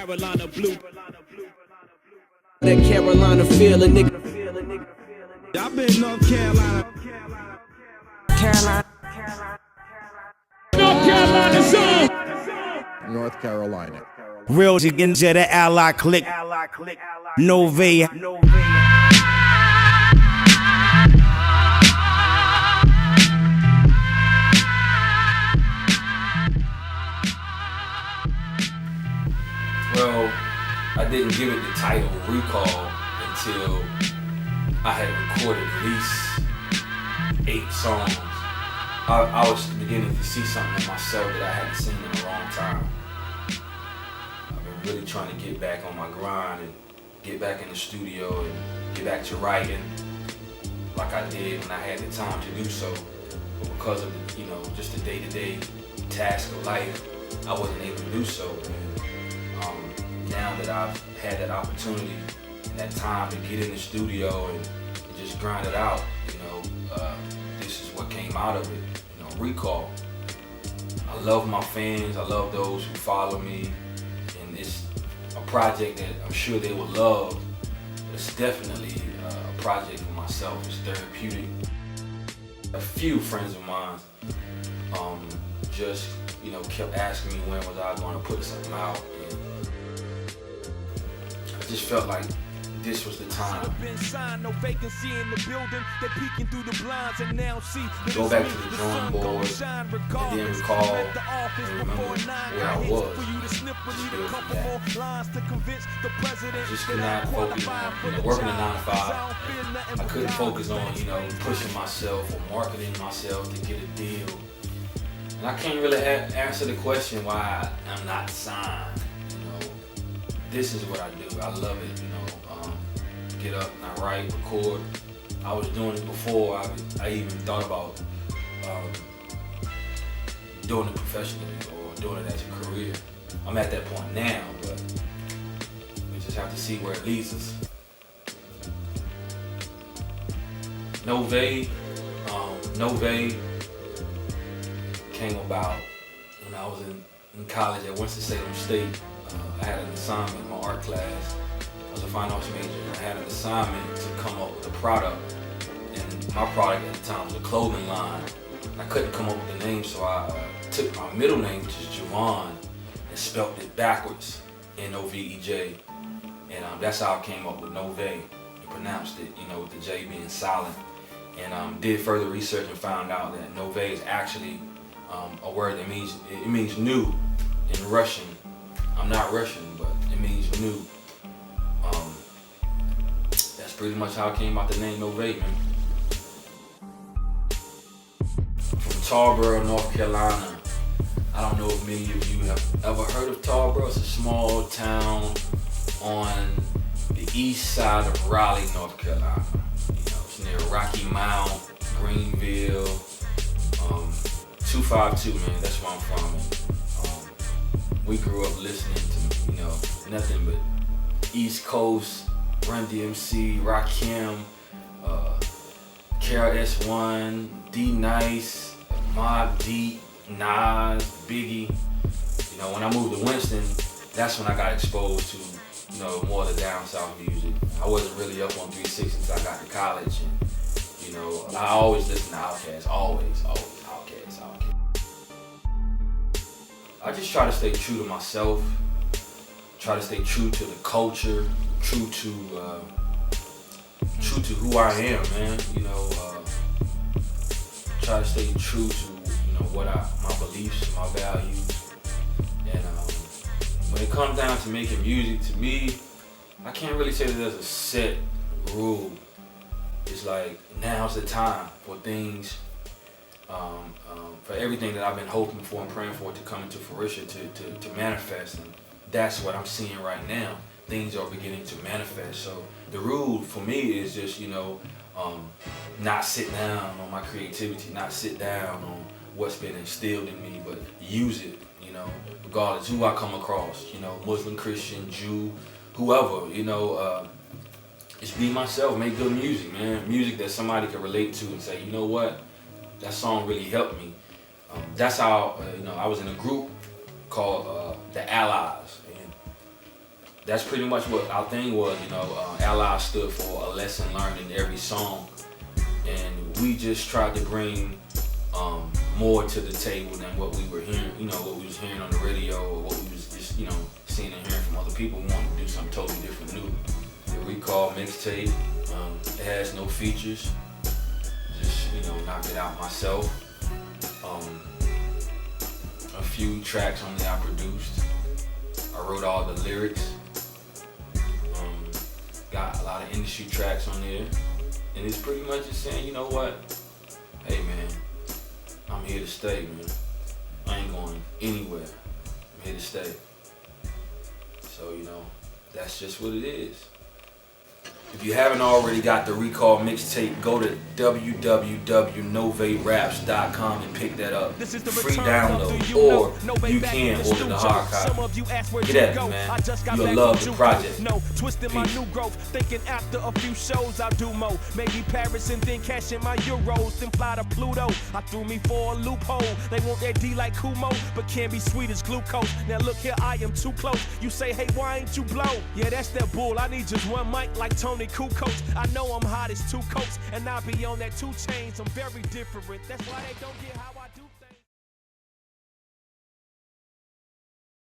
Carolina blue. That Carolina feel a nigga. I've been North Carolina. North Carolina zone. North Carolina. Real chickens of the ally click. Novej. Well, I didn't give it the title Recall until I had recorded at least 8 songs. I was beginning to see something in myself that I hadn't seen in a long time. I've been really trying to get back on my grind and get back in the studio and get back to writing like I did when I had the time to do so. But because of just the day-to-day task of life, I wasn't able to do so. Now that I've had that opportunity and that time to get in the studio and just grind it out, this is what came out of it. Recall. I love my fans. I love those who follow me, and it's a project that I'm sure they will love. It's definitely a project for myself. It's therapeutic. A few friends of mine just kept asking me when was I going to put something out. And I just felt like this was the time. No vacancy in the building. They're peeking through the blinds and now see. Go back to the drawing board and then recall and remember where I was. I just could not focus on working a 9 to 5. I couldn't focus on pushing myself or marketing myself to get a deal. And I can't really answer the question why I'm not signed. This is what I do. I love it. Get up and I write, record. I was doing it before I even thought about doing it professionally or doing it as a career. I'm at that point now, but we just have to see where it leads us. Novej came about when I was in college at Winston-Salem State. I had an assignment in my art class. I was a fine arts major, and I had an assignment to come up with a product, and my product at the time was a clothing line. And I couldn't come up with the name, so I took my middle name, which is Javon, and spelled it backwards, N-O-V-E-J, and that's how I came up with Novej. I pronounced it, with the J being silent, and did further research and found out that Novej is actually a word that means new in Russian. I'm not Russian, but it means new. That's pretty much how I came about the name Novej, man. From Tarboro, North Carolina. I don't know if many of you have ever heard of Tarboro. It's a small town on the east side of Raleigh, North Carolina. It's near Rocky Mount, Greenville, 252, man. That's where I'm from. We grew up listening to, nothing but East Coast, Run-D.M.C, Rakim, KRS-One, D-Nice, Mobb Deep, Nas, Biggie. When I moved to Winston, that's when I got exposed to, more of the down south music. I wasn't really up on 360 until I got to college, and I always listened to Outkast, always Outkast. I just try to stay true to myself, try to stay true to the culture, true to who I am, man. Try to stay true to my beliefs, my values, and when it comes down to making music, to me, I can't really say that there's a set rule. It's like now's the time for things. For everything that I've been hoping for and praying for to come into fruition, to manifest, and that's what I'm seeing right now. Things are beginning to manifest. So the rule for me is just, not sit down on my creativity, not sit down on what's been instilled in me, but use it, regardless who I come across, Muslim, Christian, Jew, whoever, just be myself, make good music, man. Music that somebody can relate to and say, you know what? That song really helped me. That's how, I was in a group called The Allies. And that's pretty much what our thing was, you know. Ally stood for a lesson learned in every song, and we just tried to bring more to the table than what we were hearing, you know, what we was hearing on the radio or what we was just, you know, seeing and hearing from other people. We wanted to do something totally different, new. The RECALL mixtape, it has no features, just, you know, knocked it out myself. A few tracks on there I produced. I wrote all the lyrics. Got a lot of industry tracks on there. And it's pretty much just saying, you know what? Hey man, I'm here to stay, man. I ain't going anywhere. I'm here to stay. So, you know, that's just what it is. If you haven't already got the RECALL mixtape, go to www.noveyraps.com and pick that up. Free download, or you can order the hard copy. Get at me, man. You'll love the project. Twisting my new growth, thinking after a few shows I'll do more. Maybe Paris and then cash in my euros, then fly to Pluto. I threw me for a loophole. They want that D like Kumo, but can't be sweet as glucose. Now look here, I am too close. You say, hey, why ain't you blow? Yeah, that's that bull. I need just one mic like Tony Kukoc. I know I'm hot as two coats, and I be on that 2 chains. I'm very different. That's why they don't get how I do.